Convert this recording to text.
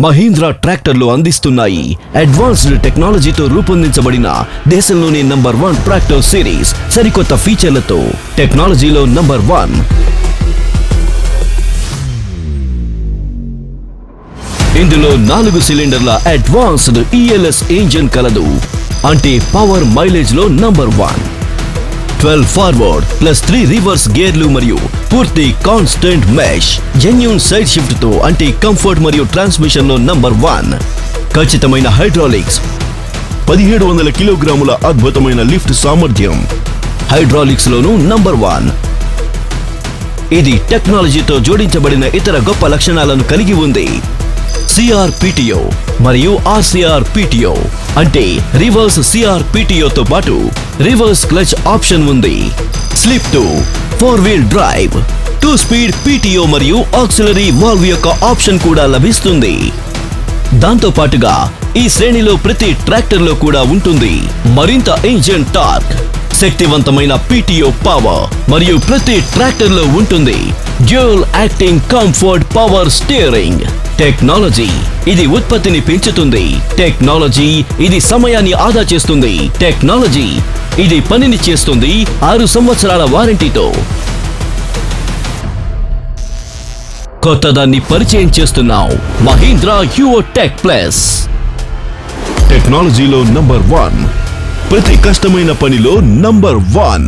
మహీంద్రా ట్రాక్టర్లు అందిస్తున్నాయి అడ్వాన్స్డ్ టెక్నాలజీతో రూపొందించబడిన దేశంలోని నంబర్ 1 ట్రాక్టర్ సిరీస్ సరికొత్త ఫీచర్లతో టెక్నాలజీలో నంబర్ 1. ఇందులో 4 సిలిండర్ల అడ్వాన్స్డ్ ELS ఇంజిన్ కలదు, అంటే పవర్ మైలేజ్ లో నంబర్ 1. 12 ఫార్వర్డ్ ప్లస్ 3 రివర్స్ గేర్లు మరియు పూర్తి constant mesh genuine side shift తో, అంటే కంఫర్ట్ మరియు ట్రాన్స్మిషన్ లో నంబర్ 1. ఖచ్చితమైన హైడ్రాలిక్స్, 1700 కిలోగ్రాముల అద్భుతమైన లిఫ్ట్ సామర్థ్యం, హైడ్రాలిక్స్ లోను నంబర్ 1. ఇది టెక్నాలజీతో జోడించబడిన ఇతర గొప్ప లక్షణాలను కలిగి ఉంది. CRPTO మరియు RCRPTO అంటే రివర్స్ CRPTO తో పాటు రివర్స్ క్లచ్ ఆప్షన్ ఉంది. Slip to 4 wheel drive, 2 speed PTO మరియు ఆక్సిలరీ వాల్వ్ యొక్క ఆప్షన్ కూడా లభిస్తుంది. దాంతో పాటుగా ఈ శ్రేణిలో ప్రతి ట్రాక్టర్ లో కూడా ఉంటుంది మరింత ఇంజిన్ టార్క్, శక్తివంతమైన PTO పవర్ మరియు ప్రతి ట్రాక్టర్ లో ఉంటుంది dual acting comfort power steering. Technology ఇది ఉత్పత్తిని పెంచుతుంది, టెక్నాలజీ ఇది సమయాన్ని ఆదా చేస్తుంది, టెక్నాలజీ ఇది పనిని చేస్తుంది 6 సంవత్సరాల వారంటీతో. కొత్తదాన్ని పరిచయం చేస్తున్నాం, మహీంద్రా యువో టెక్ ప్లస్. టెక్నాలజీలో నంబర్ 1, ప్రతి కష్టమైన పనిలో నంబర్ 1.